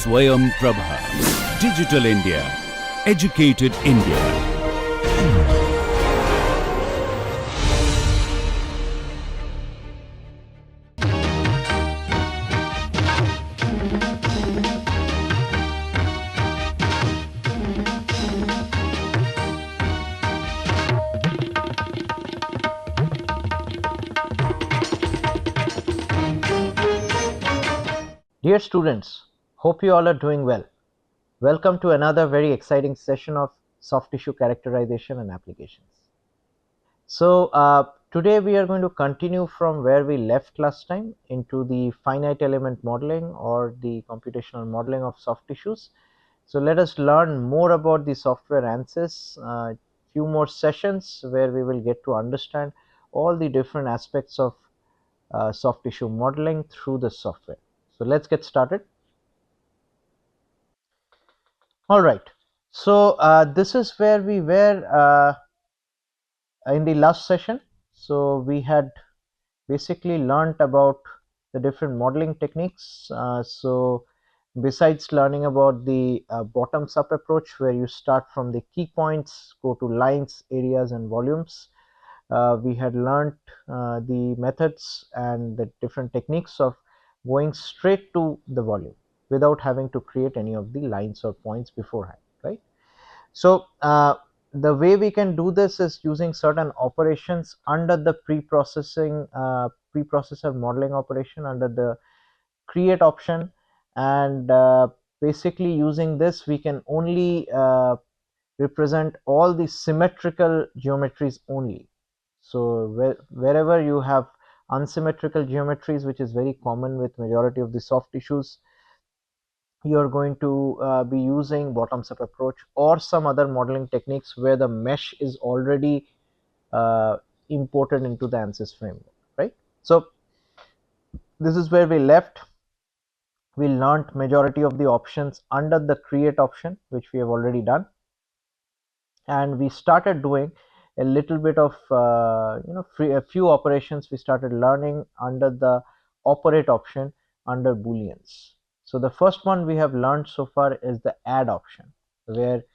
Swayam Prabha. Digital India. Educated India. Dear students, hope you all are doing well. Welcome to another very exciting session of soft tissue characterization and applications. So today we are going to continue from where we left last time into the finite element modeling or the computational modeling of soft tissues. So let us learn more about the software ANSYS, few more sessions where we will get to understand all the different aspects of soft tissue modeling through the software. So let's get started. All right. So this is where we were in the last session. So we had basically learned about the different modeling techniques. So besides learning about the bottoms up approach where you start from the key points, go to lines, areas and volumes, we had learned the methods and the different techniques of going straight to the volume without having to create any of the lines or points beforehand, right? So the way we can do this is using certain operations under the preprocessor modeling operation under the create option, and basically using this we can only represent all the symmetrical geometries only. So wherever you have unsymmetrical geometries, which is very common with majority of the soft tissues, you are going to be using bottoms up approach or some other modeling techniques where the mesh is already uh, imported into the ANSYS framework, right? So this is where we left. We learned majority of the options under the create option, which we have already done, and we started doing a little bit of a few operations we started learning under the operate option under booleans. So the first one we have learned so far is the add option, where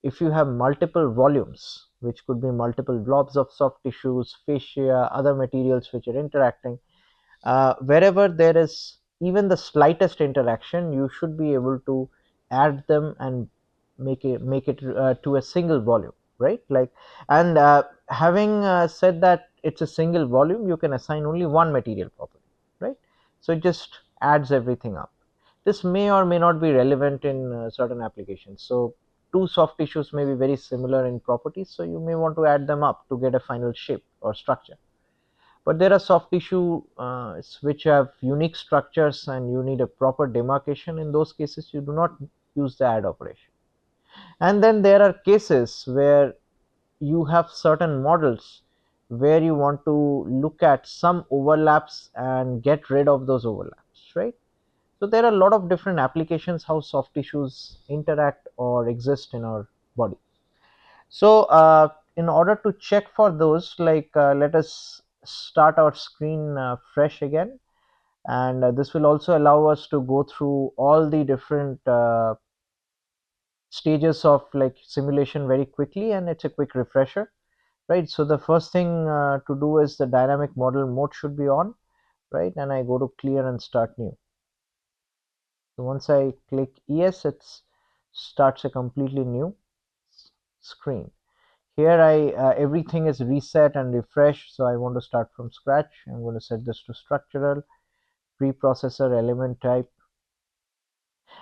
if you have multiple volumes, which could be multiple blobs of soft tissues, fascia, other materials which are interacting, wherever there is even the slightest interaction, you should be able to add them and make it to a single volume, right? Like, and having said that it's a single volume, you can assign only one material property, right? So it just adds everything up. This may or may not be relevant in certain applications. So two soft tissues may be very similar in properties, so you may want to add them up to get a final shape or structure. But there are soft tissue which have unique structures and you need a proper demarcation. In those cases you do not use the add operation. And then there are cases where you have certain models where you want to look at some overlaps and get rid of those overlaps, right? So there are a lot of different applications how soft tissues interact or exist in our body. So in order to check for those, like let us start our screen fresh again, and this will also allow us to go through all the different stages of like simulation very quickly, and it's a quick refresher, right? So the first thing to do is the dynamic model mode should be on, right? And I go to clear and start new. So once I click yes, it starts a completely new screen. Here everything is reset and refreshed, so I want to start from scratch. I'm going to set this to structural, preprocessor element type.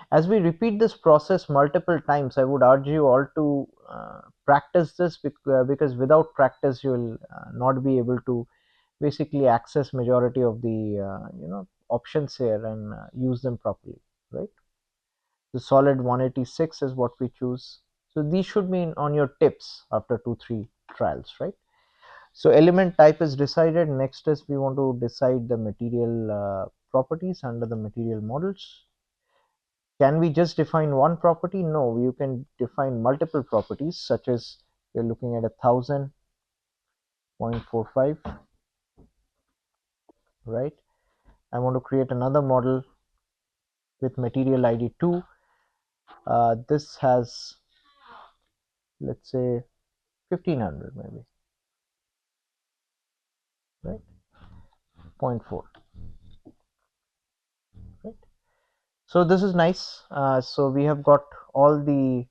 As we repeat this process multiple times, I would urge you all to practice this, because without practice you will not be able to basically access majority of the options here and use them properly, right? The solid 186 is what we choose. So these should be on your tips after 2-3 trials, right? So element type is decided. Next is we want to decide the material properties under the material models. Can we just define one property? No, you can define multiple properties, such as we're looking at 1000.45, right? I want to create another model with material ID 2 This has, let's say, 1500 maybe, right? 0.4, right? So this is nice. So we have got all the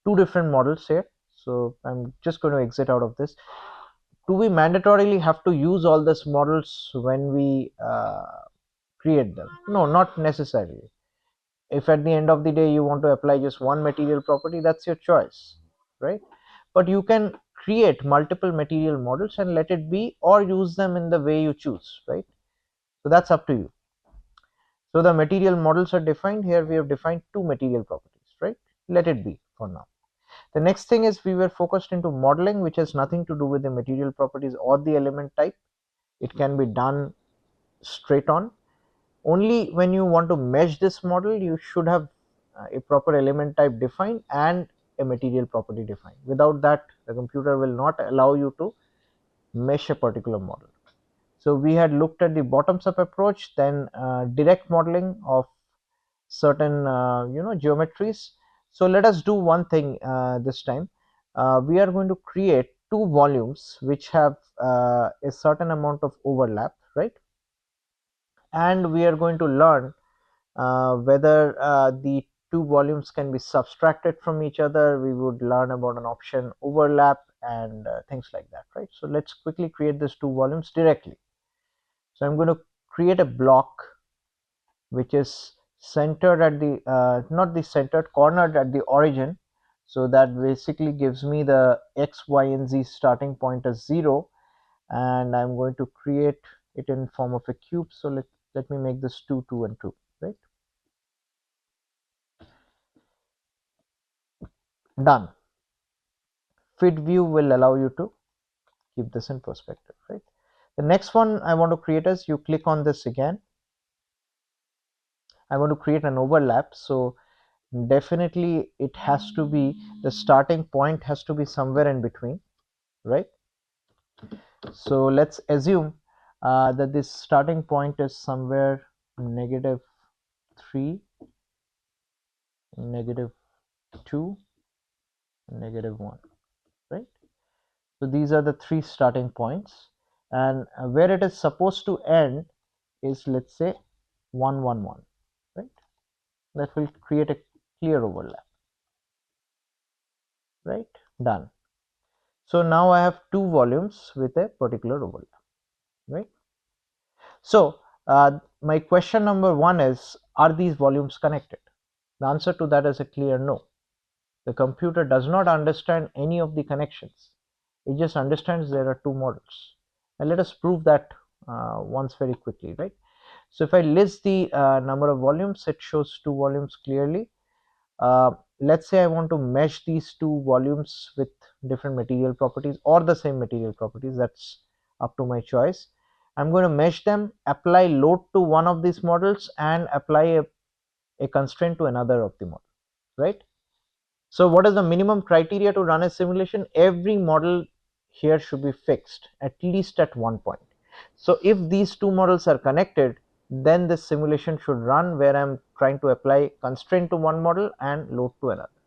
two different models here. So I'm just going to exit out of this. Do we mandatorily have to use all these models when we create them? No, not necessarily. If at the end of the day you want to apply just one material property, that's your choice, right? But you can create multiple material models and let it be, or use them in the way you choose, right? So that's up to you. So the material models are defined here. We have defined two material properties, right? Let it be for now. The next thing is we were focused into modeling, which has nothing to do with the material properties or the element type. It can be done straight on. Only when you want to mesh this model, you should have a proper element type defined and a material property defined. Without that, the computer will not allow you to mesh a particular model. So we had looked at the bottoms up approach, then direct modeling of certain geometries. So let us do one thing this time. We are going to create two volumes which have a certain amount of overlap, right? And we are going to learn whether the two volumes can be subtracted from each other. We would learn about an option overlap and things like that, right? So let's quickly create these two volumes directly. So I'm going to create a block which is centered at the not the centered, cornered at the origin. So that basically gives me the x, y and z starting point as 0, and I'm going to create it in form of a cube. So let me make this 2, 2 and 2, right? Done. Fit view will allow you to keep this in perspective, right? The next one I want to create is, you click on this again. I want to create an overlap. So definitely it has to be, the starting point has to be somewhere in between, right? So let's assume that this starting point is somewhere -3, -2, -1, right? So these are the three starting points, and where it is supposed to end is, let's say, 1, 1, 1, right? That will create a clear overlap, right? Done. So now I have two volumes with a particular overlap, right? So my question number one is, are these volumes connected? The answer to that is a clear no. The computer does not understand any of the connections. It just understands there are two models. And let us prove that once very quickly, right? So if I list the number of volumes, it shows two volumes clearly. Let's say I want to mesh these two volumes with different material properties or the same material properties. That's up to my choice. I'm going to mesh them, apply load to one of these models and apply a constraint to another of the model, right? So what is the minimum criteria to run a simulation? Every model here should be fixed at least at one point. So if these two models are connected, then this simulation should run where I'm trying to apply constraint to one model and load to another,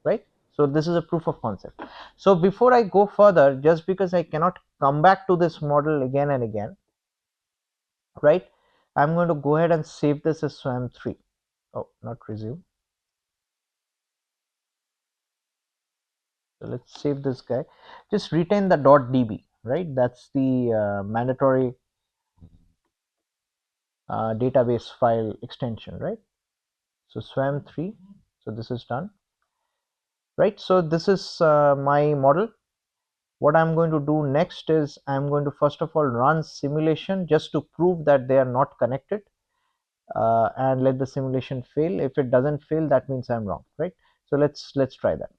right? So this is a proof of concept. So before I go further, just because I cannot come back to this model again and again, right, I'm going to go ahead and save this as SwayamPrabha. Oh, not resume. So let's save this guy. Just retain the .db, right? That's the mandatory database file extension, right? So SwayamPrabha. So this is done, right? So this is my model. What I'm going to do next is, I'm going to first of all run simulation just to prove that they are not connected, and let the simulation fail. If it doesn't fail, that means I'm wrong, right? So let's try that.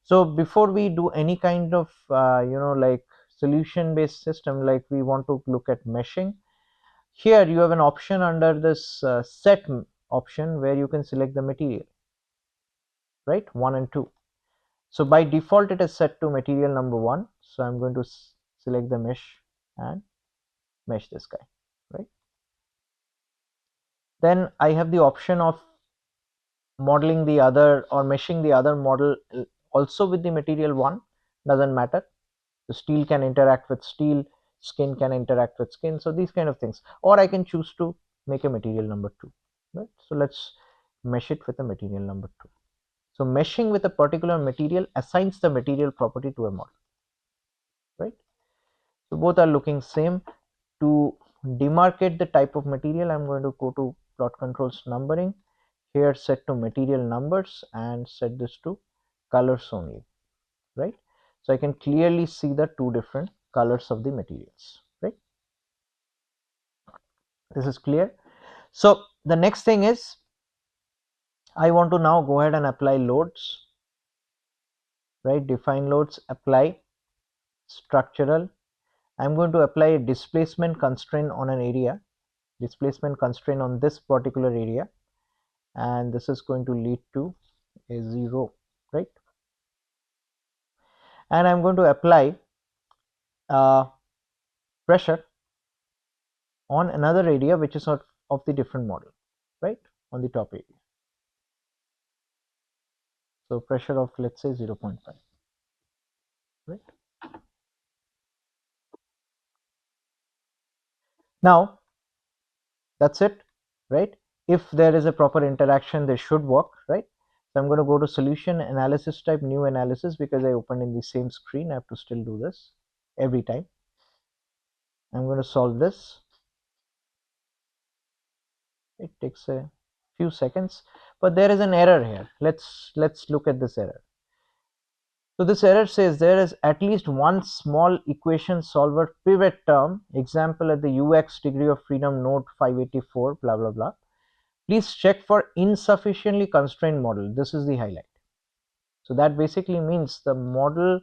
So before we do any kind of like solution based system, like we want to look at meshing, here you have an option under this set option where you can select the material, right? 1 and 2. So by default it is set to material number 1. So I'm going to select the mesh and mesh this guy, right? Then I have the option of modeling the other or meshing the other model also with the material 1, doesn't matter. The steel can interact with steel, skin can interact with skin, so these kind of things. Or I can choose to make a material number 2, right? So let's mesh it with a material number 2. So meshing with a particular material assigns the material property to a model, right? So both are looking same. To demarcate the type of material, I'm going to go to plot controls numbering, here set to material numbers and set this to colors only, right? So I can clearly see the two different colors of the materials, right? This is clear. So the next thing is I want to now go ahead and apply loads, right? Define loads, apply structural. I'm going to apply a displacement constraint on an area, displacement constraint on this particular area, and this is going to lead to a 0, right? And I'm going to apply pressure on another area which is of the different model, right, on the top area. So pressure of, let's say, 0.5, right? Now that's it, right? If there is a proper interaction, they should work, right? So I'm going to go to solution analysis type, new analysis, because I opened in the same screen. I have to still do this every time. I'm going to solve this. It takes a few seconds, but there is an error here. Let's look at this error. So this error says there is at least one small equation solver pivot term, example at the ux degree of freedom node 584, blah blah blah. Please check for insufficiently constrained model. This is the highlight. So that basically means the model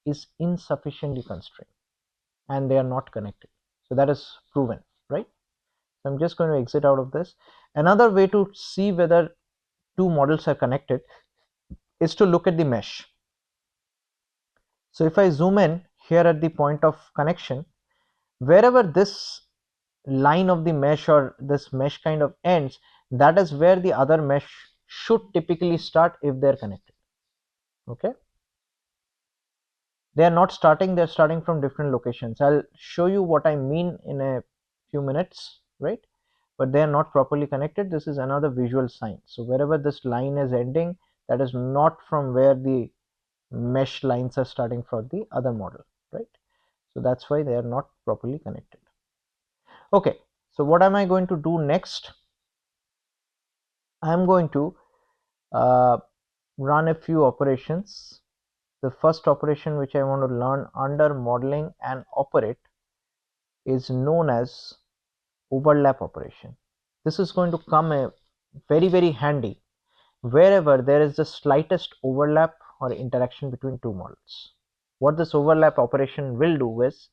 is insufficiently constrained and they are not connected. So that is proven, right? So I'm just going to exit out of this. Another way to see whether two models are connected is to look at the mesh. So if I zoom in here at the point of connection, wherever this line of the mesh or this mesh kind of ends, that is where the other mesh should typically start if they're connected. Okay, they are not starting, they're starting from different locations. I'll show you what I mean in a few minutes, right? But they are not properly connected. This is another visual sign. So wherever this line is ending, that is not from where the mesh lines are starting for the other model, right? So that's why they are not properly connected. Okay, so what am I going to do next? I'm going to run a few operations. The first operation which I want to learn under modeling and operate is known as overlap operation. This is going to come very handy wherever there is the slightest overlap or interaction between two models. What this overlap operation will do is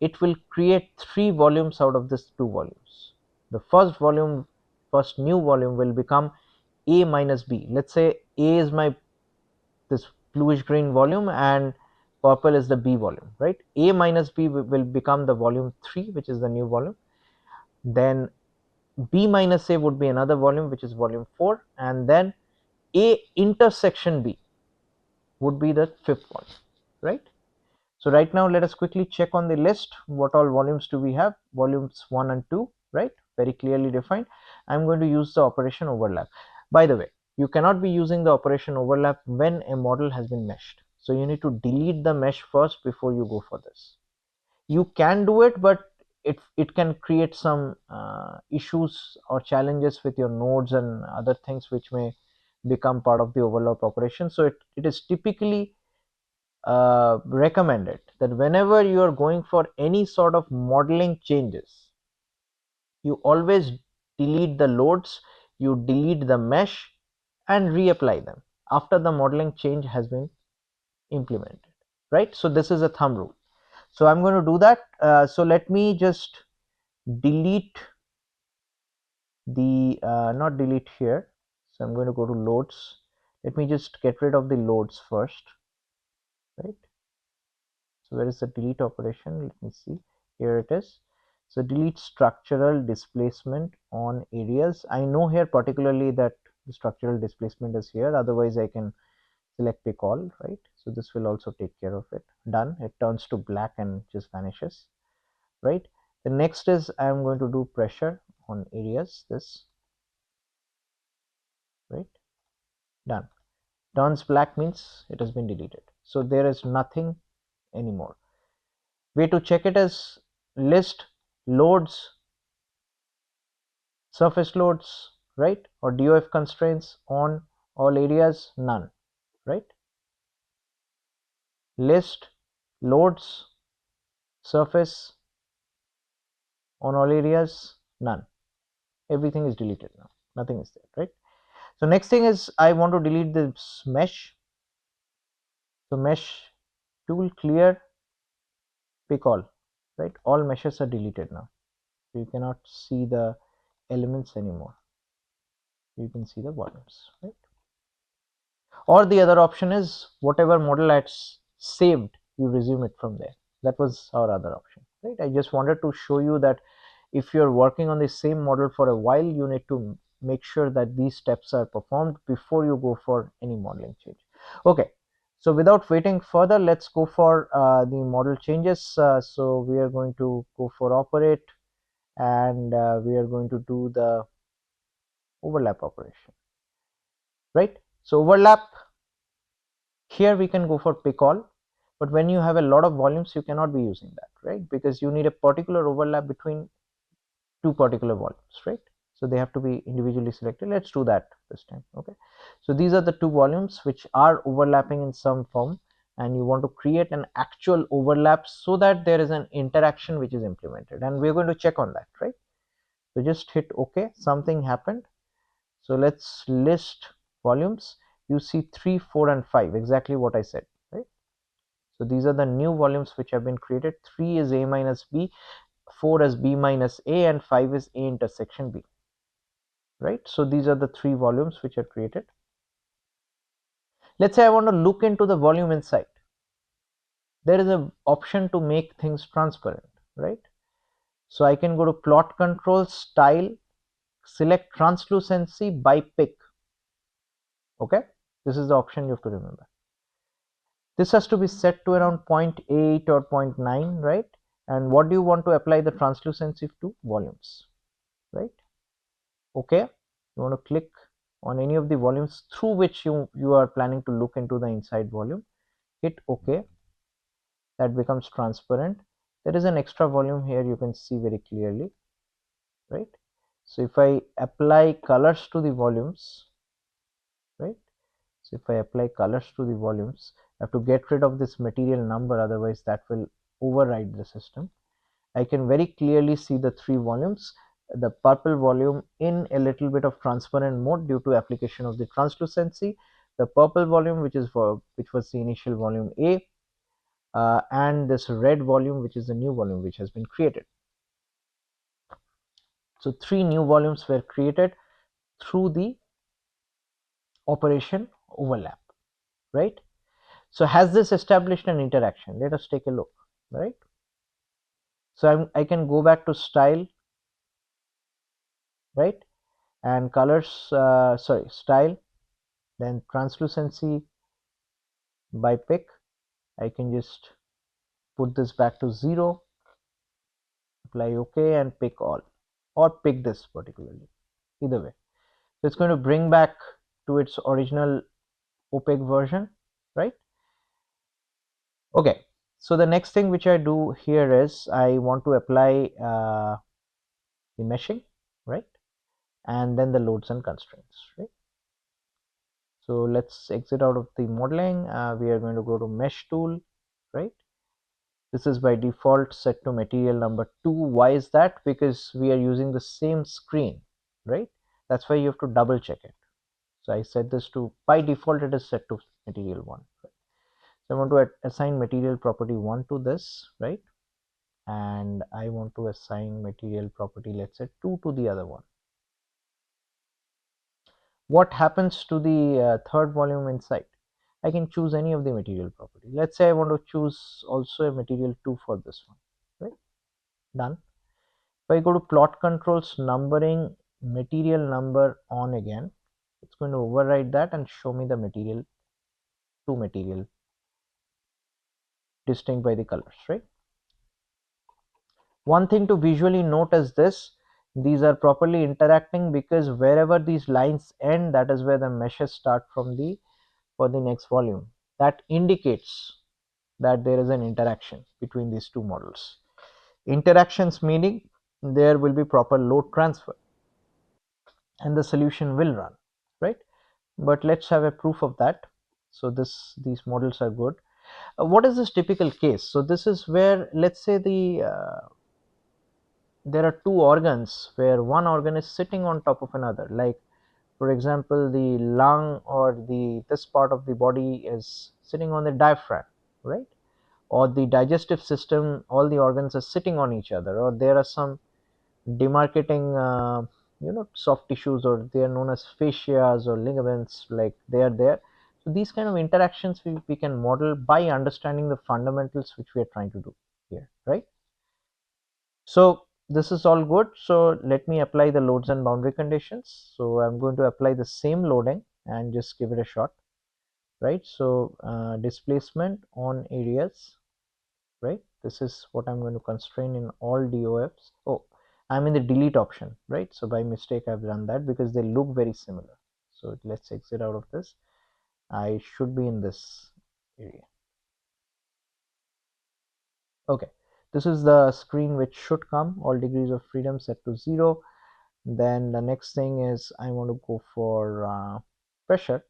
it will create three volumes out of these two volumes. The first volume, first new volume, will become A minus B. Let's say A is my this bluish green volume and purple is the B volume, right? A minus B will become the volume 3, which is the new volume. Then B minus A would be another volume, which is volume 4, and then A intersection B would be the fifth one, right? So right now let us quickly check on the list. What all volumes do we have? Volumes 1 and 2, right? Very clearly defined. I'm going to use the operation overlap. By the way, you cannot be using the operation overlap when a model has been meshed. So you need to delete the mesh first before you go for this. You can do it, but it can create some issues or challenges with your nodes and other things which may become part of the overlap operation. So it is typically recommended that whenever you are going for any sort of modeling changes, you always delete the loads, you delete the mesh and reapply them after the modeling change has been implemented, right? So this is a thumb rule. So I'm going to do that. So let me just delete the not delete here. So I'm going to go to loads. Let me just get rid of the loads first, right? So where is the delete operation? Let me see. Here it is. So delete structural displacement on areas. I know here particularly that the structural displacement is here, otherwise I can select pick all, right? So this will also take care of it. Done. It turns to black and just vanishes, right? The next is I am going to do pressure on areas, this, right? Done. Turns black means it has been deleted, so there is nothing anymore. Way to check it is list loads, surface loads, right? Or DOF constraints on all areas, none, right? List loads, surface on all areas, none. Everything is deleted now, nothing is there, right? So next thing is I want to delete this mesh. So mesh tool, clear, pick all, right? All meshes are deleted now. So you cannot see the elements anymore. You can see the volumes, right? Or the other option is whatever model I had saved, you resume it from there. That was our other option, right? I just wanted to show you that if you're working on the same model for a while, you need to make sure that these steps are performed before you go for any modeling change. Okay, so without waiting further, let's go for the model changes. So we are going to go for operate, and we are going to do the overlap operation, right? So overlap, here we can go for pick all, but when you have a lot of volumes, you cannot be using that, right? Because you need a particular overlap between two particular volumes, right? So they have to be individually selected. Let's do that this time. Okay, so these are the two volumes which are overlapping in some form, and you want to create an actual overlap so that there is an interaction which is implemented, and we're going to check on that, right? So just hit OK. Something happened. So let's list volumes. You see 3, 4 and 5, exactly what I said, right? So these are the new volumes which have been created. 3 is A minus B, 4 is B minus A, and 5 is A intersection B, right? So these are the 3 volumes which are created. Let's say I want to look into the volume inside. There is an option to make things transparent, right? So I can go to plot control, style, select translucency by pick. Okay, this is the option you have to remember. This has to be set to around 0.8 or 0.9, right? And what do you want to apply the translucency to? Volumes, right? Okay, you want to click on any of the volumes through which you are planning to look into the inside volume. Hit OK. That becomes transparent. There is an extra volume here, you can see very clearly, right? So if I apply colors to the volumes, right? So if I apply colors to the volumes, I have to get rid of this material number, otherwise that will override the system. I can very clearly see the 3 volumes. The purple volume in a little bit of transparent mode due to application of the translucency, the purple volume which was the initial volume A, and this red volume which is the new volume which has been created. So 3 new volumes were created through the operation overlap, right? So has this established an interaction? Let us take a look, right? So I can go back to style, right, and colors, style, then translucency by pick. I can just put this back to 0, apply OK, and pick all, or pick this particularly, either way. So it's going to bring back to its original opaque version, right? Okay, so the next thing which I do here is I want to apply the meshing, right, and then the loads and constraints, right? So let's exit out of the modeling. We are going to go to mesh tool, right? This is by default set to material number 2. Why is that? Because we are using the same screen, right? That's why you have to double check it. So I set this to, by default it is set to material 1, right? So I want to assign material property 1 to this, right? And I want to assign material property, let's say 2 to the other one. What happens to the third volume inside? I can choose any of the material property. Let's say I want to choose also a material 2 for this one, right? Done. If I go to plot controls, numbering, material number on again, It's going to override that and show me the material, two material distinct by the colors, right? One thing to visually note is this: these are properly interacting, because wherever these lines end, that is where the meshes start from the for the next volume. That indicates that there is an interaction between these two models. Interactions meaning there will be proper load transfer and the solution will run, right? But let's have a proof of that. So these models are good. What is this typical case? So this is where, let's say, there are two organs where one organ is sitting on top of another, like for example the lung or the this part of the body is sitting on the diaphragm, right? Or the digestive system, all the organs are sitting on each other, or there are some demarcating soft tissues, or they are known as fascias or ligaments, like they are there. So these kind of interactions we can model by understanding the fundamentals which we are trying to do here, right? So this is all good. So let me apply the loads and boundary conditions. So I'm going to apply the same loading and just give it a shot, right? So displacement on areas, right? This is what I'm going to constrain in all DOFs. Oh, I'm in the delete option, right? So by mistake I've done that because they look very similar. So let's exit out of this. I should be in this area. Okay, this is the screen which should come, all degrees of freedom set to 0. Then the next thing is I want to go for pressure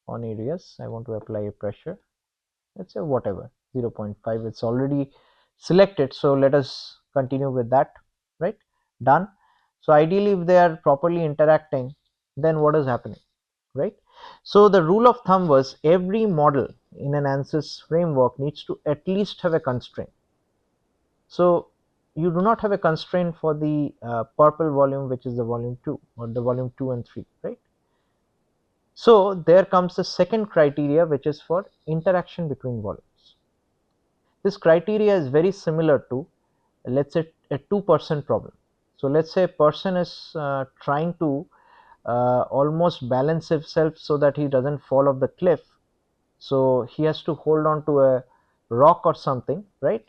on areas. I want to apply a pressure, let's say whatever, 0.5. It's already selected, so let us continue with that, right? Done. So ideally if they are properly interacting, then what is happening, right? So the rule of thumb was every model in an ANSYS framework needs to at least have a constraint. So you do not have a constraint for the purple volume, which is the volume 2 or the volume 2 and 3, right? So there comes the second criteria, which is for interaction between volumes. This criteria is very similar to, let's say, a 2% problem. So let's say a person is trying to almost balance himself so that he doesn't fall off the cliff. So he has to hold on to a rock or something, right,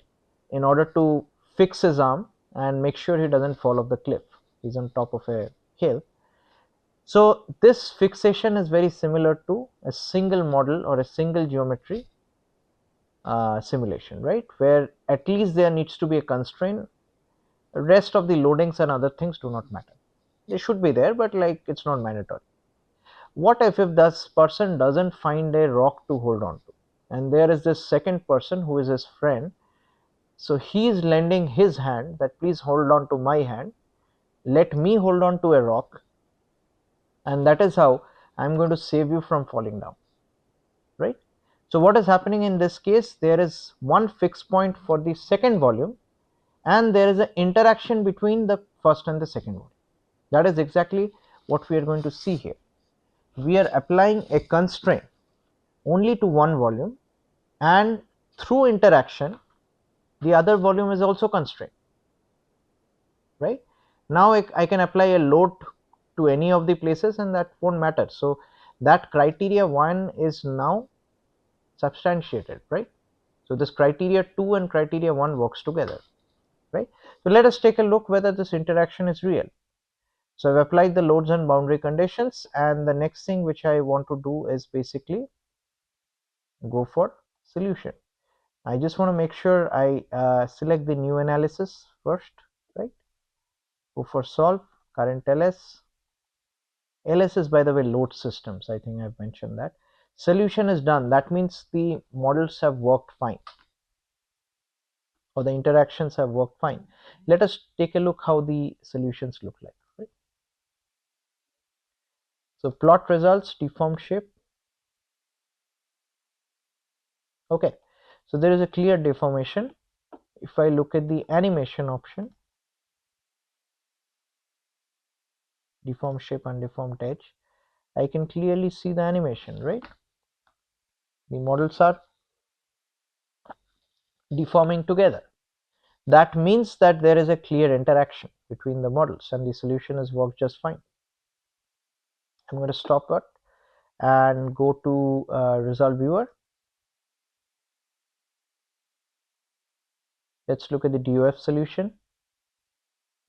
in order to fix his arm and make sure he doesn't fall off the cliff. He's on top of a hill. So this fixation is very similar to a single model or a single geometry simulation, right, where at least there needs to be a constraint. The rest of the loadings and other things do not matter. They should be there, but like it's not mandatory. What if this person doesn't find a rock to hold on to, and there is this second person who is his friend, so he is lending his hand that please hold on to my hand, let me hold on to a rock, and that is how I'm going to save you from falling down, right? So what is happening in this case, there is one fixed point for the second volume and there is an interaction between the first and the second volume. That is exactly what we are going to see here. We are applying a constraint only to one volume, and through interaction the other volume is also constrained, right? Now I can apply a load to any of the places and that won't matter. So that criteria 1 is now substantiated, right? So this criteria 2 and criteria 1 works together, right? So let us take a look whether this interaction is real. So I've applied the loads and boundary conditions, and the next thing which I want to do is basically go for solution. I just want to make sure I select the new analysis first, right? Go for solve, current LS. LS is, by the way, load systems. I think I've mentioned that. Solution is done. That means the models have worked fine, or the interactions have worked fine. Let us take a look how the solutions look like, right? So plot results, deformed shape. Okay, so there is a clear deformation. If I look at the animation option, deformed shape and deformed edge, I can clearly see the animation, right? The models are deforming together. That means that there is a clear interaction between the models and the solution has worked just fine. I'm going to stop it and go to result viewer. Let's look at the DOF solution.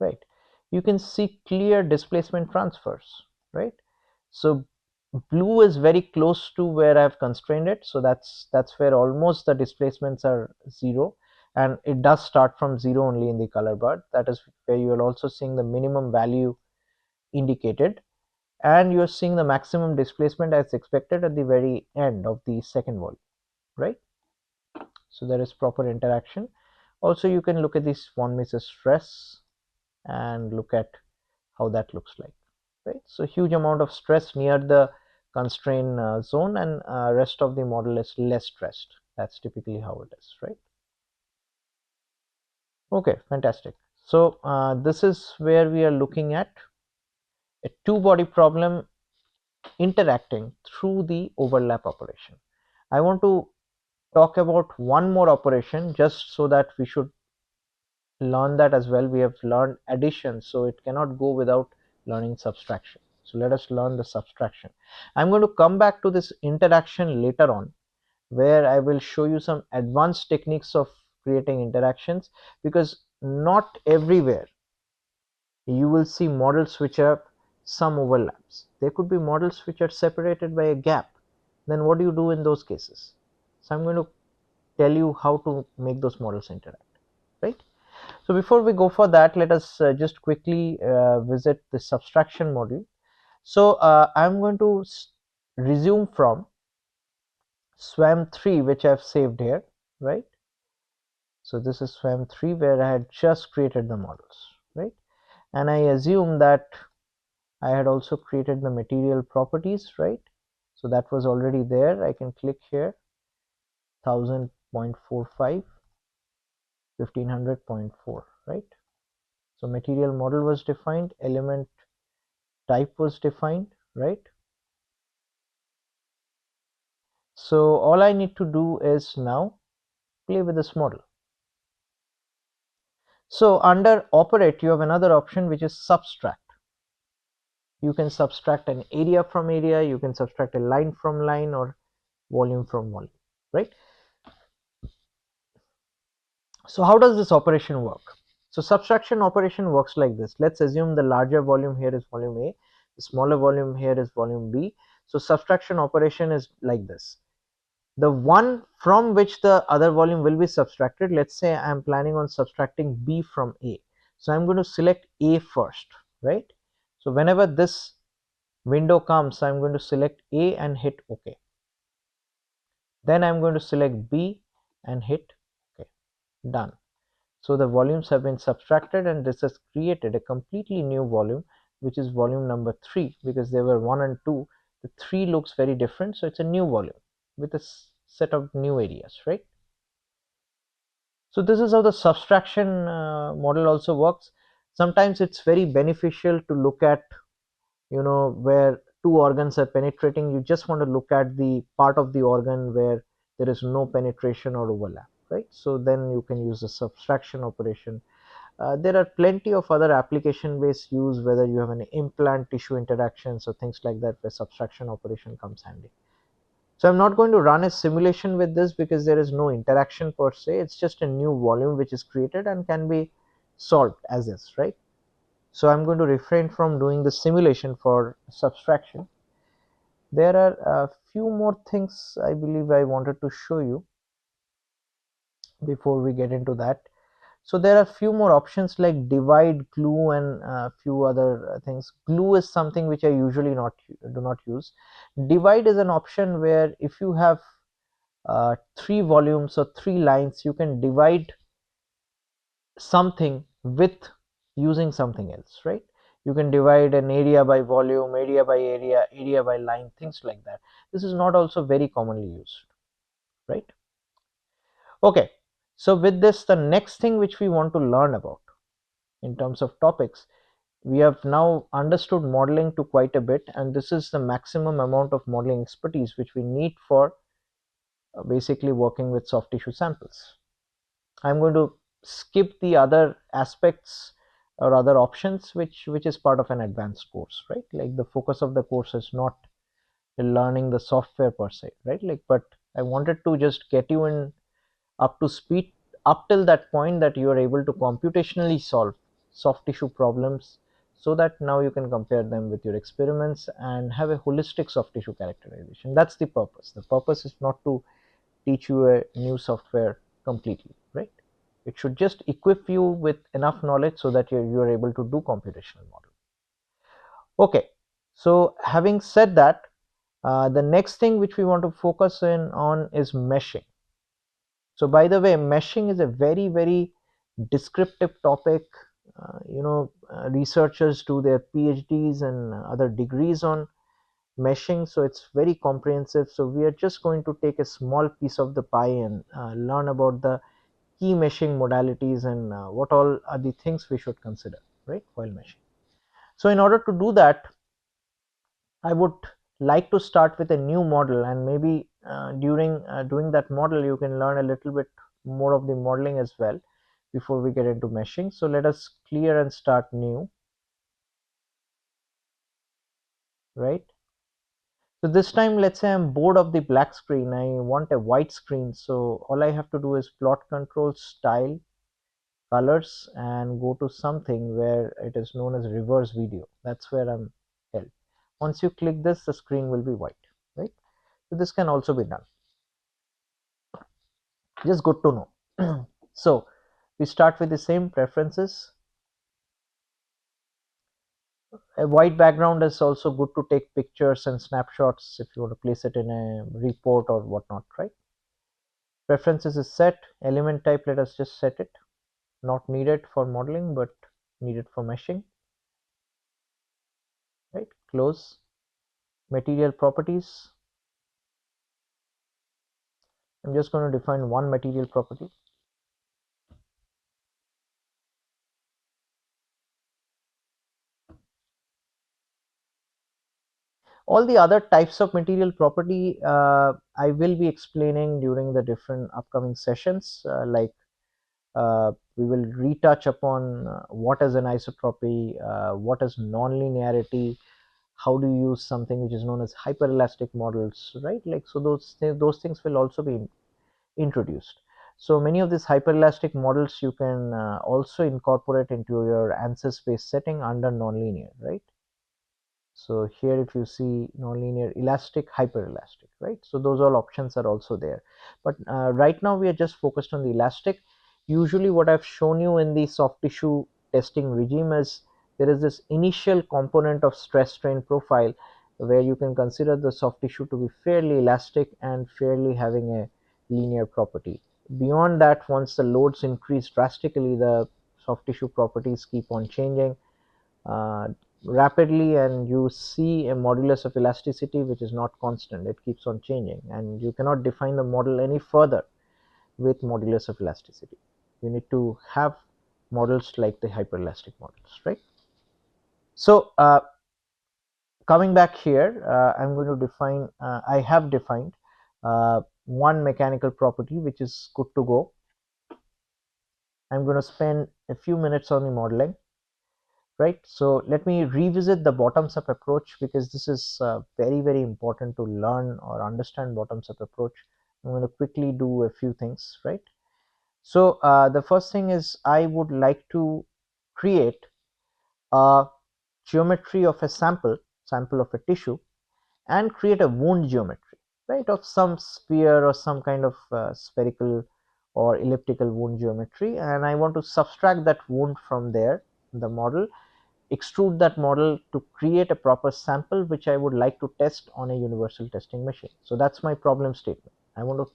Right, you can see clear displacement transfers, right? So blue is very close to where I've constrained it, so that's where almost the displacements are zero, and it does start from zero only in the color bar. That is where you are also seeing the minimum value indicated, and you're seeing the maximum displacement as expected at the very end of the second volume, right? So there is proper interaction. Also, you can look at this von Mises stress and look at how that looks like, right? So huge amount of stress near the constraint zone, and rest of the model is less stressed. That's typically how it is, right? Okay, fantastic. So this is where we are looking at a two-body problem interacting through the overlap operation. I want to talk about one more operation just so that we should learn that as well. We have learned addition, so it cannot go without learning subtraction. So let us learn the subtraction. I'm going to come back to this interaction later on, where I will show you some advanced techniques of creating interactions, because not everywhere you will see models which have some overlaps. There could be models which are separated by a gap. Then what do you do in those cases? So I'm going to tell you how to make those models interact, right? So before we go for that, let us just quickly visit the subtraction model. So I'm going to resume from Swayam 3, which I've saved here, right? So this is Swayam 3 where I had just created the models, right? And I assume that I had also created the material properties, right? So that was already there. I can click here, 1000.45, 1500.4, right? So material model was defined, element type was defined, right? So all I need to do is now play with this model. So under operate, you have another option which is subtract. You can subtract an area from area, you can subtract a line from line, or volume from volume, right? So how does this operation work? So subtraction operation works like this. Let's assume the larger volume here is volume A, the smaller volume here is volume B. So subtraction operation is like this. The one from which the other volume will be subtracted, let's say I'm planning on subtracting B from A. So I'm going to select A first, right? So whenever this window comes, I'm going to select A and hit OK. Then I'm going to select B and hit OK. Done. So the volumes have been subtracted, and this has created a completely new volume, which is volume number 3, because there were 1 and 2. The 3 looks very different, so it's a new volume with a set of new areas, right? So this is how the subtraction model also works. Sometimes it's very beneficial to look at, where two organs are penetrating. You just want to look at the part of the organ where there is no penetration or overlap, right? So then you can use the subtraction operation. There are plenty of other application based use, whether you have an implant tissue interactions or things like that, where subtraction operation comes handy. So I'm not going to run a simulation with this because there is no interaction per se. It's just a new volume which is created and can be solved as is, right? So I'm going to refrain from doing the simulation for subtraction. There are a few more things I believe I wanted to show you before we get into that. So there are few more options like divide, glue, and a few other things. Glue is something which I usually do not use. Divide is an option where if you have 3 volumes or 3 lines, you can divide something with using something else, right? You can divide an area by volume, area by area, area by line, things like that. This is not also very commonly used, right? Okay, so with this, the next thing which we want to learn about in terms of topics, we have now understood modeling to quite a bit, and this is the maximum amount of modeling expertise which we need for basically working with soft tissue samples. I'm going to skip the other aspects or other options, which is part of an advanced course, right? Like the focus of the course is not learning the software per se, right? Like, but I wanted to just get you in up to speed up till that point that you are able to computationally solve soft tissue problems, so that now you can compare them with your experiments and have a holistic soft tissue characterization. That's the purpose. The purpose is not to teach you a new software completely, right? It should just equip you with enough knowledge so that you are able to do computational model. Okay, so having said that, the next thing which we want to focus in on is meshing. So by the way, meshing is a very, very descriptive topic. Researchers do their PhDs and other degrees on meshing, so it's very comprehensive. So we are just going to take a small piece of the pie and learn about the key meshing modalities and what all are the things we should consider, right, while meshing. So in order to do that, I would like to start with a new model, and maybe during doing that model you can learn a little bit more of the modeling as well before we get into meshing. So let us clear and start new, right? So this time, let's say I'm bored of the black screen, I want a white screen. So all I have to do is plot control, style, colors, and go to something where it is known as reverse video. That's where I'm held. Once you click this, the screen will be white, right? So this can also be done. Just good to know. So we start with the same preferences. A white background is also good to take pictures and snapshots if you want to place it in a report or whatnot, right? Preferences is set. Element type, let us just set it. Not needed for modeling, but needed for meshing, right? Close. Material properties. I'm just going to define one material property. All the other types of material property I will be explaining during the different upcoming sessions, we will retouch upon what is an isotropy, what is non-linearity, how do you use something which is known as hyperelastic models, right? Like, so those things will also be introduced. So many of these hyperelastic models you can also incorporate into your ANSYS space setting under nonlinear, right? So here if you see nonlinear, elastic, hyperelastic, right? So those all options are also there. But right now we are just focused on the elastic. Usually what I've shown you in the soft tissue testing regime is there is this initial component of stress strain profile where you can consider the soft tissue to be fairly elastic and fairly having a linear property. Beyond that, once the loads increase drastically, the soft tissue properties keep on changing uh, rapidly, and you see a modulus of elasticity which is not constant. It keeps on changing, and you cannot define the model any further with modulus of elasticity. You need to have models like the hyperelastic models, right? So coming back here, I'm going to define, I have defined one mechanical property which is good to go. I'm going to spend a few minutes on the modeling, right? So let me revisit the bottoms up approach, because this is very, very important to learn or understand bottoms up approach. I'm going to quickly do a few things, right? So the first thing is I would like to create a geometry of a sample of a tissue, and create a wound geometry, right, of some sphere or some kind of spherical or elliptical wound geometry, and I want to subtract that wound from there, the model, extrude that model to create a proper sample which I would like to test on a universal testing machine. So that's my problem statement. I want to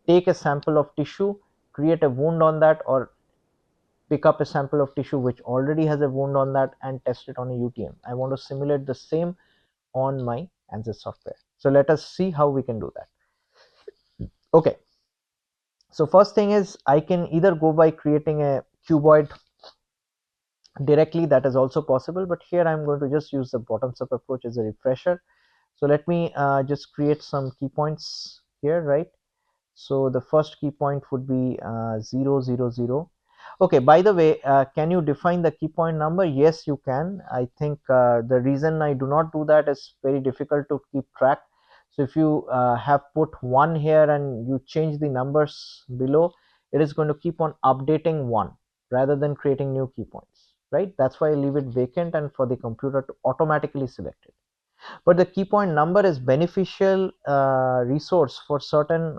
take a sample of tissue, create a wound on that, or pick up a sample of tissue which already has a wound on that and test it on a UTM. I want to simulate the same on my ANSYS software. So let us see how we can do that. Okay. So first thing is I can either go by creating a cuboid directly, that is also possible, but here I'm going to just use the bottoms up approach as a refresher. So let me just create some key points here, right? So the first key point would be 0, 0, 0. Okay, by the way, can you define the key point number? Yes, you can. I think the reason I do not do that is very difficult to keep track. So if you have put 1 here and you change the numbers below, it is going to keep on updating 1 rather than creating new key points, right? That's why I leave it vacant and for the computer to automatically select it. But the key point number is beneficial resource for certain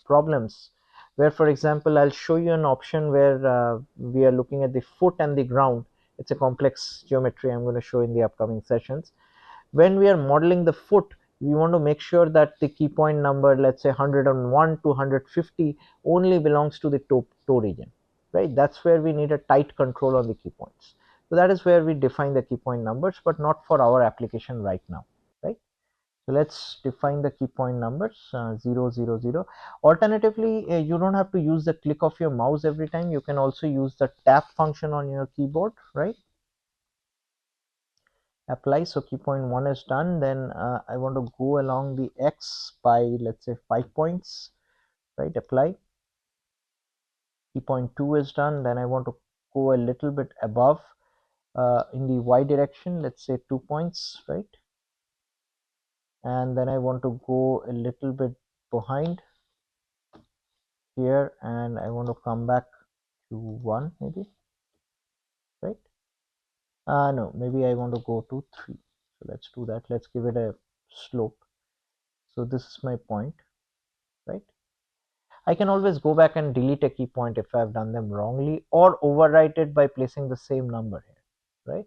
problems, where for example I'll show you an option where we are looking at the foot and the ground. It's a complex geometry I'm going to show in the upcoming sessions. When we are modeling the foot, we want to make sure that the key point number, let's say 101 to 150, only belongs to the toe region, right? That's where we need a tight control on the key points. So that is where we define the key point numbers, but not for our application right now, right? So let's define the key point numbers, 0, 0, 0. Alternatively, you don't have to use the click of your mouse every time. You can also use the tap function on your keyboard, right? Apply. So key point 1 is done. Then I want to go along the X by, let's say, 5 points, right? Apply. Key point 2 is done. Then I want to go a little bit above in the Y direction, let's say 2 points, right? And then I want to go a little bit behind here and I want to come back to 1 maybe, right? No, maybe I want to go to 3. So let's do that. Let's give it a slope. So this is my point, right? I can always go back and delete a key point if I've done them wrongly, or overwrite it by placing the same number here, right?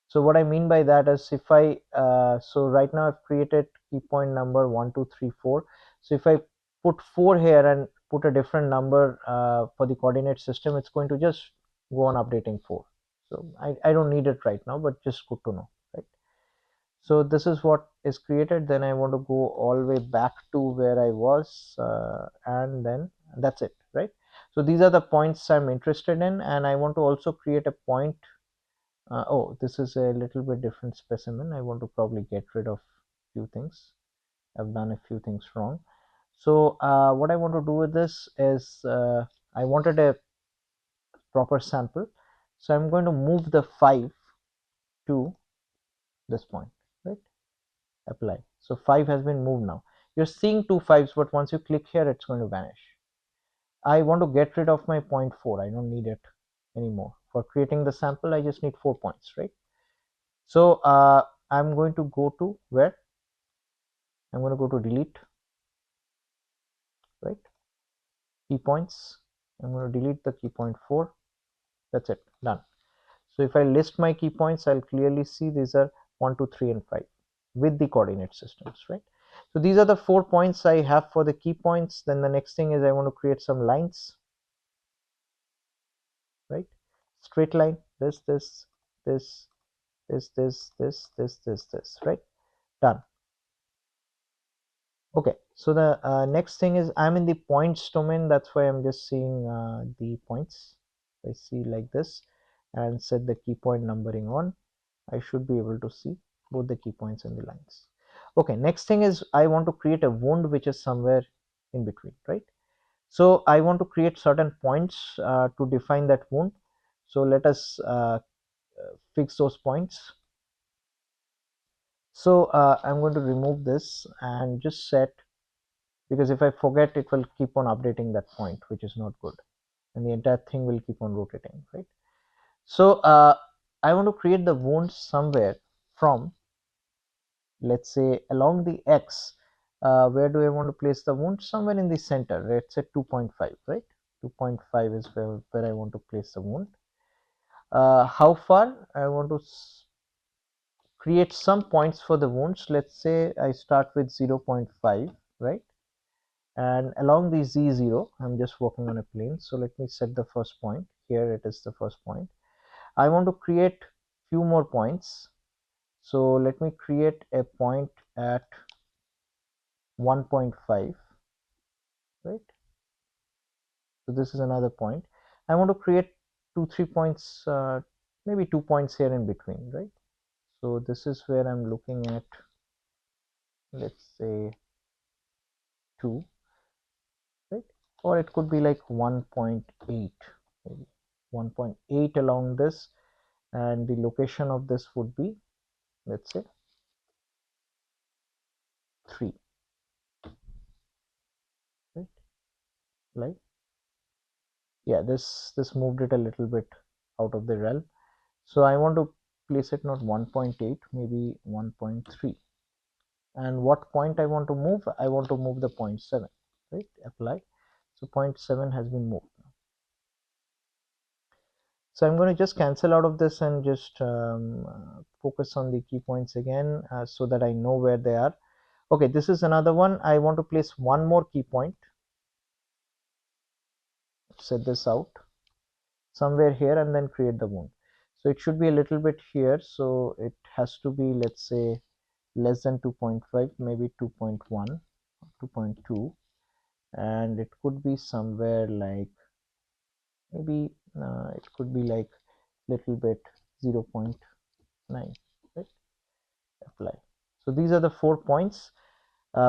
So what I mean by that is if I, so right now I've created key point number 1, 2, 3, 4. So if I put 4 here and put a different number for the coordinate system, it's going to just go on updating 4. So I don't need it right now, but just good to know, right? So this is what is created. Then I want to go all the way back to where I was, and then that's it, right? So these are the points I'm interested in, and I want to also create a point. Oh, this is a little bit different specimen. I want to probably get rid of few things. I've done a few things wrong. So what I want to do with this is I wanted a proper sample. So I'm going to move the 5 to this point, right? Apply. So 5 has been moved now. You're seeing 2 5s, but once you click here, it's going to vanish. I want to get rid of my point 4. I don't need it anymore. For creating the sample, I just need 4 points, right? So I'm going to go to where? I'm going to go to delete, right? Key points. I'm going to delete the key point 4. That's it, done. So if I list my key points, I'll clearly see these are 1, 2, 3, and 5 with the coordinate systems, right? So these are the 4 points I have for the key points. Then the next thing is I want to create some lines, right? Straight line, this, this, this, this, this, this, this, this, right? Done. Okay, so the next thing is I'm in the points domain. That's why I'm just seeing the points. I see like this and set the key point numbering on. I should be able to see both the key points and the lines. Okay, next thing is I want to create a wound which is somewhere in between, right? So I want to create certain points to define that wound. So let us fix those points. So I'm going to remove this and just set, because if I forget, it will keep on updating that point, which is not good, and the entire thing will keep on rotating, right? So I want to create the wound somewhere from, let's say, along the X. Where do I want to place the wound? Somewhere in the center. Let's say 2.5, right? 2.5 is where I want to place the wound. How far? I want to create some points for the wounds. Let's say I start with 0.5, right? And along the z0, I'm just working on a plane. So let me set the first point. Here it is the first point. I want to create few more points. So let me create a point at 1.5, right? So this is another point. I want to create 2 3 points, maybe 2 points here in between, right? So this is where I'm looking at, let's say 2, right? or it could be like 1.8, maybe 1.8 along this, and the location of this would be, let's say, 3, right? Like, yeah, this moved it a little bit out of the realm. So I want to place it not 1.8, maybe 1.3. And what point I want to move? I want to move the 0.7, right? Apply. So 0.7 has been moved. So I'm going to just cancel out of this and just focus on the key points again, so that I know where they are. Okay, this is another one. I want to place one more key point. Set this out somewhere here and then create the wound. So it should be a little bit here. So it has to be, let's say, less than 2.5, maybe 2.1, 2.2, and it could be somewhere like, maybe it could be like little bit 0.9, right? Apply. So these are the 4 points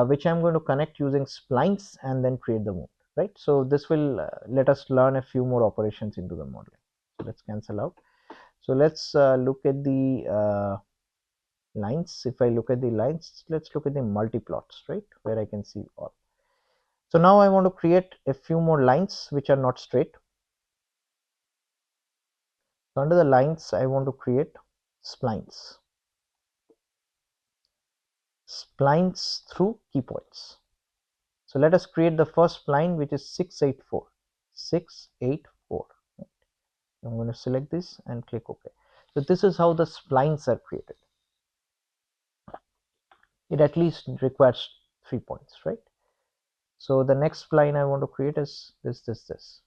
which I'm going to connect using splines and then create the wound, right? So this will let us learn a few more operations into the modeling. So let's cancel out. So let's look at the lines. If I look at the lines, let's look at the multiplots, right, where I can see all. So now I want to create a few more lines which are not straight. So under the lines, I want to create splines. Splines through key points. So let us create the first spline, which is 684. 684. I'm going to select this and click OK. So this is how the splines are created. It at least requires 3 points, right? So the next spline I want to create is this.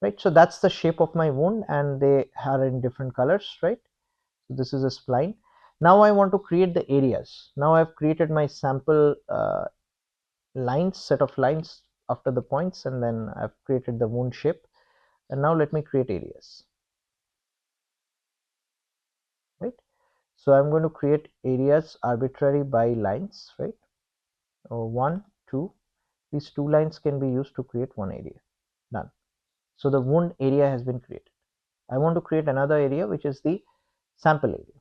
Right, so that's the shape of my wound, and they are in different colors, right? So this is a spline. Now I want to create the areas. Now I've created my sample lines, set of lines after the points, and then I've created the wound shape. And now let me create areas, right? So I'm going to create areas arbitrary by lines, right? 1, 2. These 2 lines can be used to create one area. Done. So the wound area has been created. I want to create another area, which is the sample area,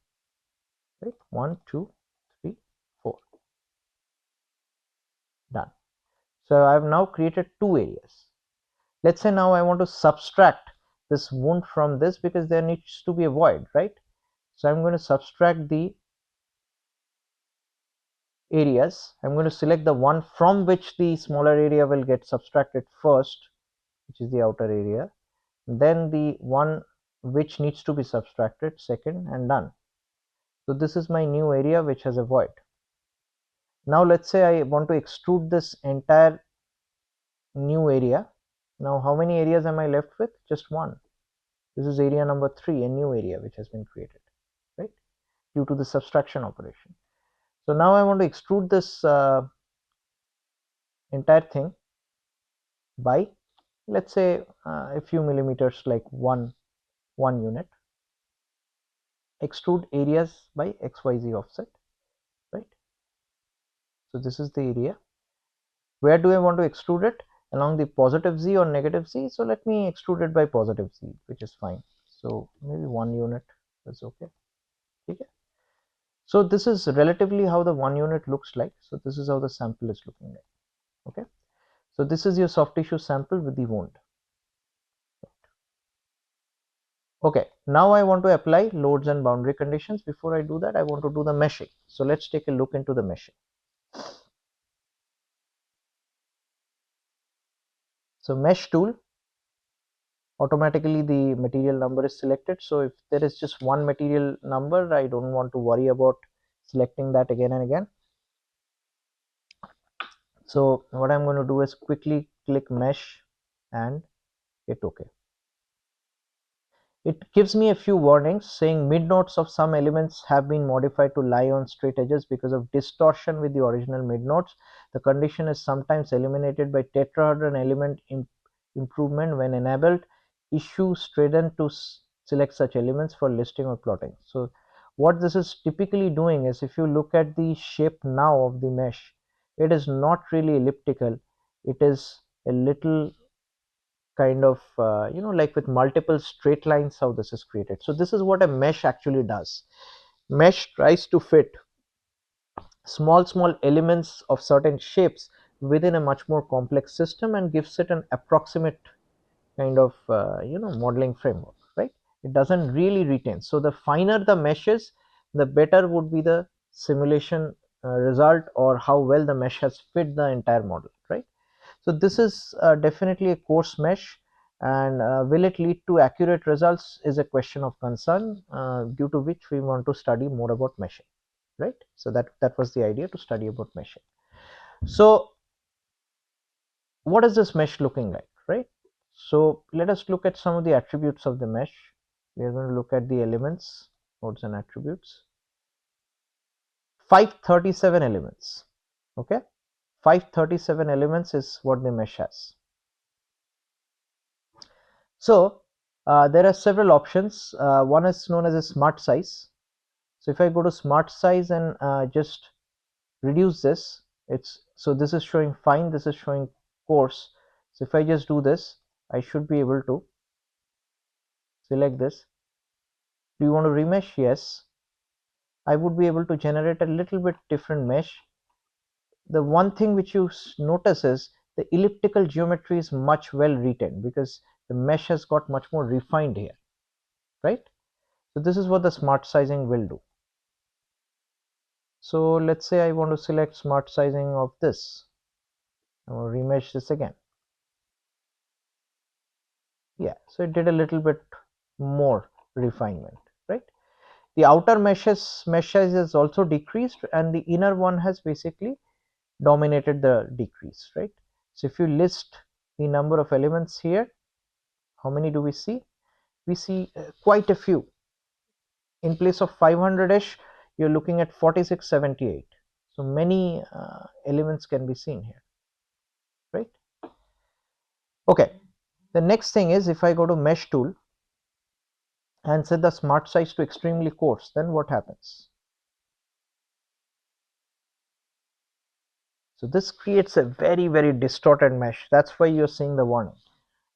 right? 1, 2, 3, 4. Done. So I have now created 2 areas. Let's say now I want to subtract this wound from this, because there needs to be a void, right? So I'm going to subtract the areas. I'm going to select the one from which the smaller area will get subtracted first, which is the outer area, then the one which needs to be subtracted second, and done. So this is my new area which has a void. Now let's say I want to extrude this entire new area. Now how many areas am I left with? Just one. This is area number 3, a new area which has been created, right, due to the subtraction operation. So now I want to extrude this entire thing by, let's say, a few millimeters, like one unit. Extrude areas by XYZ offset, right? So this is the area. Where do I want to extrude it? Along the positive Z or negative Z? So let me extrude it by positive Z, which is fine. So maybe 1 unit is okay. Okay. So this is relatively how the 1 unit looks like. So this is how the sample is looking like. Okay. So this is your soft tissue sample with the wound. Okay, now I want to apply loads and boundary conditions. Before I do that, I want to do the meshing. So let's take a look into the meshing. So mesh tool, automatically the material number is selected. So if there is just one material number, I don't want to worry about selecting that again and again. So what I'm going to do is quickly click mesh and hit OK. It gives me a few warnings saying mid nodes of some elements have been modified to lie on straight edges because of distortion with the original mid nodes. The condition is sometimes eliminated by tetrahedron element improvement when enabled. Issue Stratton to select such elements for listing or plotting. So what this is typically doing is, if you look at the shape now of the mesh, it is not really elliptical. it is a little kind of like with multiple straight lines how this is created. So this is what a mesh actually does. Mesh tries to fit small elements of certain shapes within a much more complex system and gives it an approximate kind of modeling framework, right? It doesn't really retain. So the finer the mesh is, the better would be the simulation result, or how well the mesh has fit the entire model, right? So this is definitely a coarse mesh, and will it lead to accurate results is a question of concern, due to which we want to study more about meshing, right? So that was the idea, to study about meshing. So what is this mesh looking like, right? So let us look at some of the attributes of the mesh. We are going to look at the elements, nodes and attributes. 537 elements, okay? 537 elements is what the mesh has. So there are several options. One is known as a smart size. So if I go to smart size and just reduce this, so this is showing fine, this is showing coarse. So if I just do this, I should be able to select this. Do you want to remesh? Yes. I would be able to generate a little bit different mesh. The one thing which you notice is the elliptical geometry is much well retained, because the mesh has got much more refined here, right? So this is what the smart sizing will do. So let's say I want to select smart sizing of this. I will remesh this again. Yeah, so it did a little bit more refinement, right? The outer mesh size is also decreased, and the inner one has basically dominated the decrease, right? So if you list the number of elements here, how many do we see? We see quite a few. In place of 500ish, you're looking at 4678. So many elements can be seen here, right? Okay, the next thing is, if I go to mesh tool and set the smart size to extremely coarse, then what happens? So this creates a very distorted mesh. That's why you're seeing the warning.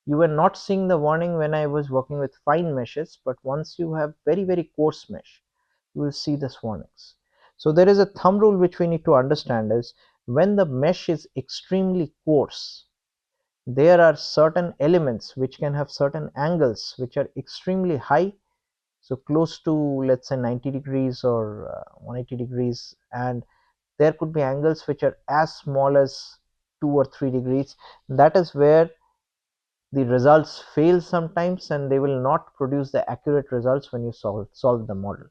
You were not seeing the warning when I was working with fine meshes, but once you have very coarse mesh, you will see this warnings. So there is a thumb rule which we need to understand is, when the mesh is extremely coarse, there are certain elements which can have certain angles which are extremely high, so close to, let's say, 90 degrees or 180 degrees, and there could be angles which are as small as 2 or 3 degrees. That is where the results fail sometimes, and they will not produce the accurate results when you solve the model.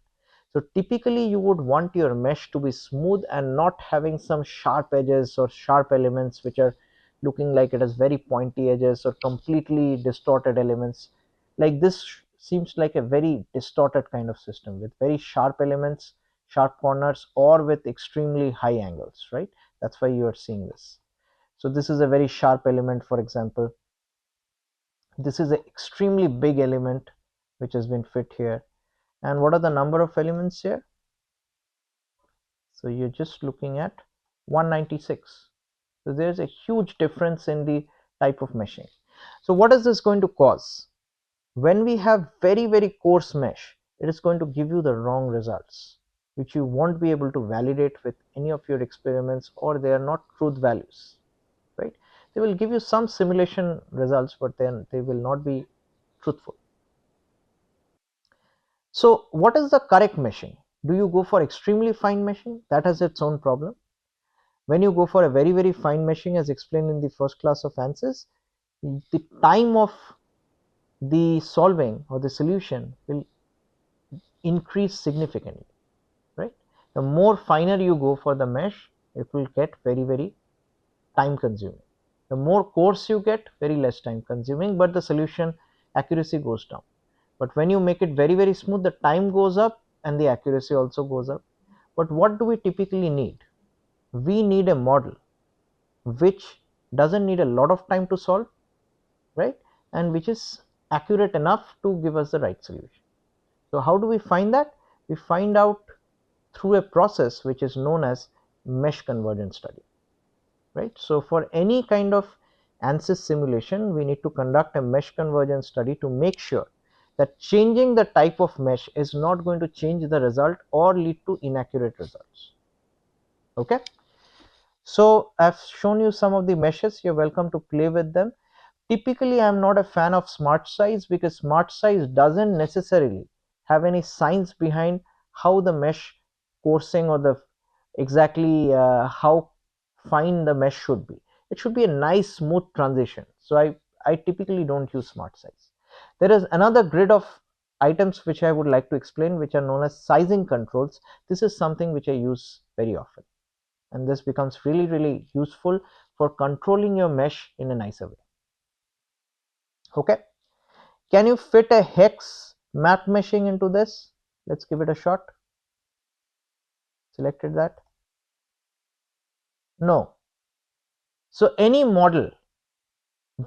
So typically you would want your mesh to be smooth and not having some sharp edges or sharp elements which are looking like it has very pointy edges or completely distorted elements. Like this seems like a very distorted kind of system with very sharp elements, sharp corners, or with extremely high angles, right? That's why you are seeing this. So this is a very sharp element, for example. This is an extremely big element which has been fit here. And what are the number of elements here? So you're just looking at 196. So there's a huge difference in the type of meshing. So what is this going to cause? When we have very coarse mesh, it is going to give you the wrong results, which you won't be able to validate with any of your experiments, or they are not truth values, right? They will give you some simulation results, but then they will not be truthful. So what is the correct meshing? Do you go for extremely fine meshing? That has its own problem. When you go for a very fine meshing, as explained in the first class of ANSYS, the time of the solving or the solution will increase significantly, right? The more finer you go for the mesh, it will get very time consuming. The more coarse you get, very less time consuming, but the solution accuracy goes down. But when you make it very smooth, the time goes up and the accuracy also goes up. But what do we typically need? We need a model which doesn't need a lot of time to solve, right? And which is accurate enough to give us the right solution. So how do we find that? We find out through a process which is known as mesh convergence study. right? So for any kind of ANSYS simulation, we need to conduct a mesh convergence study to make sure that changing the type of mesh is not going to change the result or lead to inaccurate results. Okay. So I've shown you some of the meshes. You're welcome to play with them. Typically, I'm not a fan of smart size because smart size doesn't necessarily have any science behind how the mesh coursing or the exactly how fine the mesh should be. It should be a nice smooth transition. So I typically don't use smart size. There is another grid of items which I would like to explain, which are known as sizing controls. This is something which I use very often, and this becomes really useful for controlling your mesh in a nicer way. Okay. Can you fit a hex map meshing into this? Let's give it a shot. Selected that. No. So any model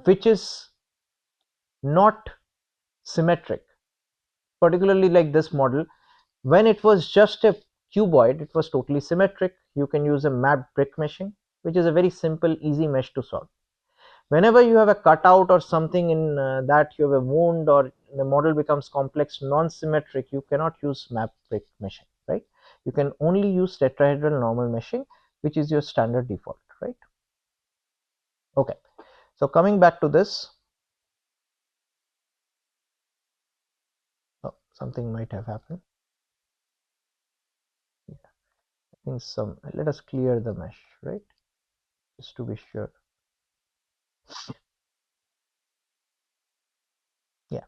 which is not symmetric, particularly like this model, when it was just a cuboid, it was totally symmetric. You can use a mapped brick meshing, which is a very simple, easy mesh to solve. Whenever you have a cutout or something in that you have a wound or the model becomes complex, non-symmetric, you cannot use map brick meshing, right? You can only use tetrahedral normal meshing, which is your standard default, right? Okay, so coming back to this, oh, something might have happened. Yeah, I think let us clear the mesh, right? Just to be sure. Yeah.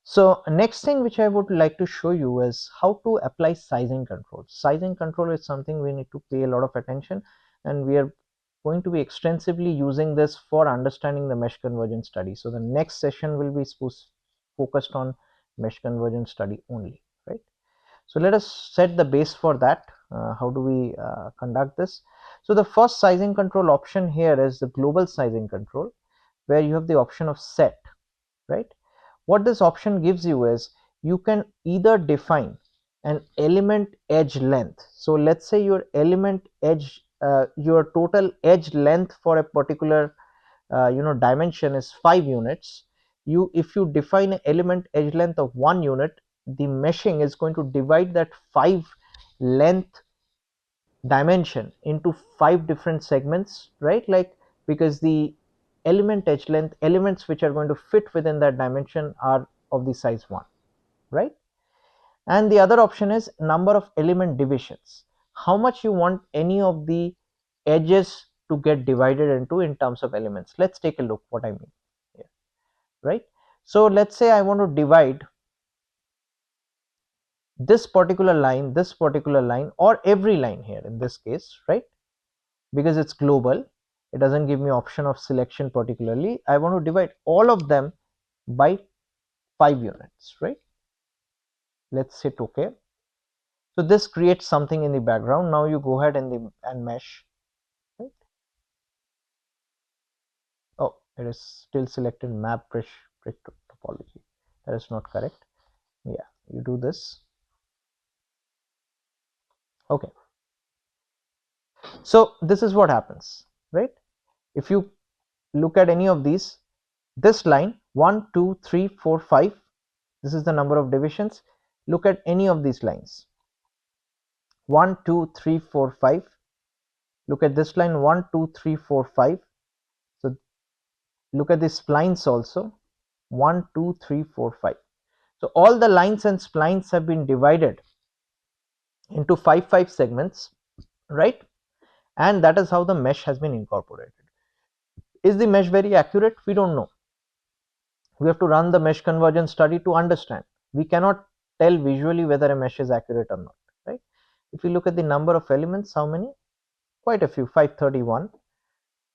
So next thing which I would like to show you is how to apply sizing control. Sizing control is something we need to pay a lot of attention, and we are going to be extensively using this for understanding the mesh convergence study. So the next session will be focused on mesh convergence study only, right? So let us set the base for that. How do we conduct this? So the first sizing control option here is the global sizing control, where you have the option of set, right? What this option gives you is you can either define an element edge length. So let's say your element edge, your total edge length for a particular dimension is 5 units. If you define an element edge length of 1 unit, the meshing is going to divide that 5 length dimension into 5 different segments, right? Like, because the element edge length elements which are going to fit within that dimension are of the size 1, right? And the other option is number of element divisions, how much you want any of the edges to get divided into in terms of elements. Let's take a look what I mean here, right? So let's say I want to divide this particular line, or every line here in this case, right? Because it's global, it doesn't give me option of selection particularly. I want to divide all of them by 5 units, right? Let's hit OK. So this creates something in the background. Now you go ahead and mesh, right? Oh, it is still selected map brick topology. That is not correct. Yeah, you do this. Okay. So this is what happens, right? If you look at any of these, this line 1 2 3 4 5, this is the number of divisions. Look at any of these lines 1 2 3 4 5. Look at this line 1 2 3 4 5. So look at these splines also 1 2 3 4 5. So all the lines and splines have been divided into 5 segments, right? And that is how the mesh has been incorporated. Is the mesh very accurate? We don't know. We have to run the mesh convergence study to understand. We cannot tell visually whether a mesh is accurate or not, right? If you look at the number of elements, how many? Quite a few, 531,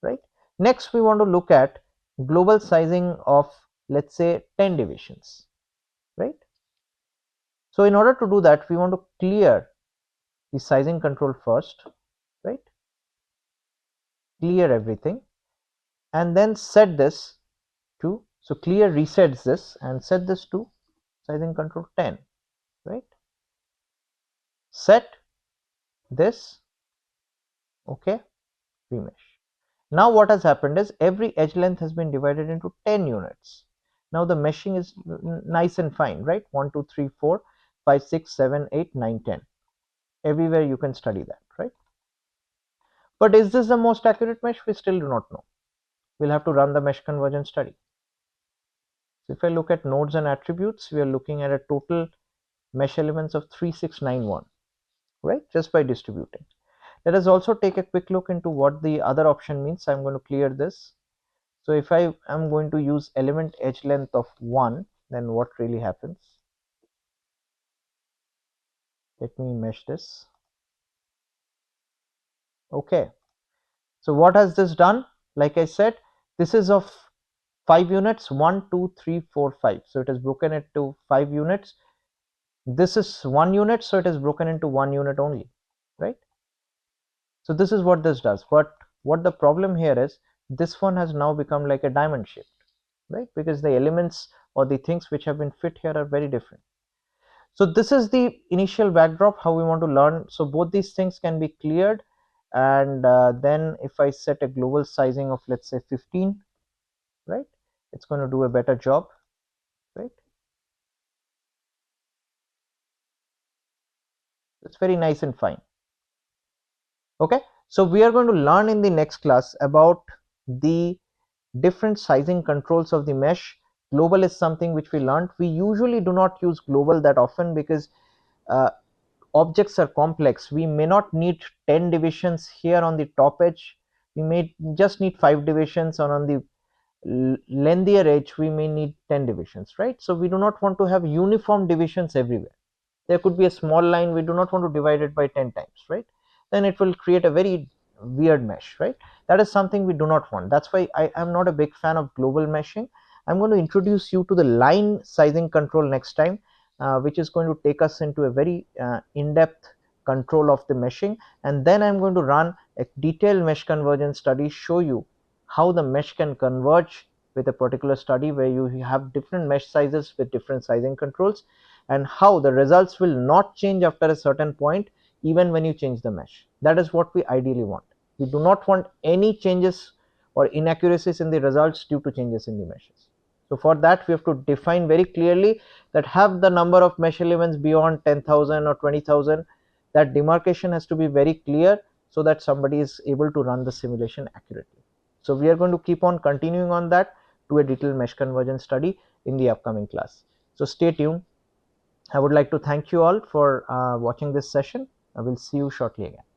right? Next, we want to look at global sizing of, let's say, 10 divisions, right? So in order to do that, we want to clear the sizing control first, right? Clear everything and then set this to, so clear resets this and set this to sizing control 10, right? Set this, okay, remesh. Now what has happened is every edge length has been divided into 10 units. Now the meshing is nice and fine, right? 1, 2, 3, 4, 5, 6, 7, 8, 9, 10. Everywhere you can study that, right? But is this the most accurate mesh? We still do not know. We'll have to run the mesh convergence study. So if I look at nodes and attributes, we are looking at a total mesh elements of 3691, right? Just by distributing. Let us also take a quick look into what the other option means. I'm going to clear this. So if I am going to use element edge length of 1, then what really happens? Let me mesh this. Okay. So what has this done? Like I said, this is of 5 units, 1, 2, 3, 4, 5. So it is broken into 5 units. This is 1 unit, so it is broken into 1 unit only, right? So this is what this does. But what the problem here is, this one has now become like a diamond shape, right? Because the elements or the things which have been fit here are very different. So this is the initial backdrop, how we want to learn. So both these things can be cleared, and then if I set a global sizing of, let's say, 15, right, it's going to do a better job, right? It's very nice and fine. Okay, so we are going to learn in the next class about the different sizing controls of the mesh. Global is something which we learned. We usually do not use global that often because uh, objects are complex. We may not need 10 divisions here on the top edge. We may just need 5 divisions, and on the lengthier edge we may need 10 divisions, right? So we do not want to have uniform divisions everywhere. There could be a small line, we do not want to divide it by 10 times, right? Then it will create a very weird mesh, right? That is something we do not want. That's why I am not a big fan of global meshing. I'm going to introduce you to the line sizing control next time, which is going to take us into a very in-depth control of the meshing, and then I'm going to run a detailed mesh convergence study, show you how the mesh can converge with a particular study where you have different mesh sizes with different sizing controls, and how the results will not change after a certain point even when you change the mesh. That is what we ideally want. We do not want any changes or inaccuracies in the results due to changes in the meshes. So for that we have to define very clearly that have the number of mesh elements beyond 10,000 or 20,000. That demarcation has to be very clear so that somebody is able to run the simulation accurately. So we are going to keep on continuing on that to a detailed mesh convergence study in the upcoming class. So stay tuned. I would like to thank you all for watching this session. I will see you shortly again.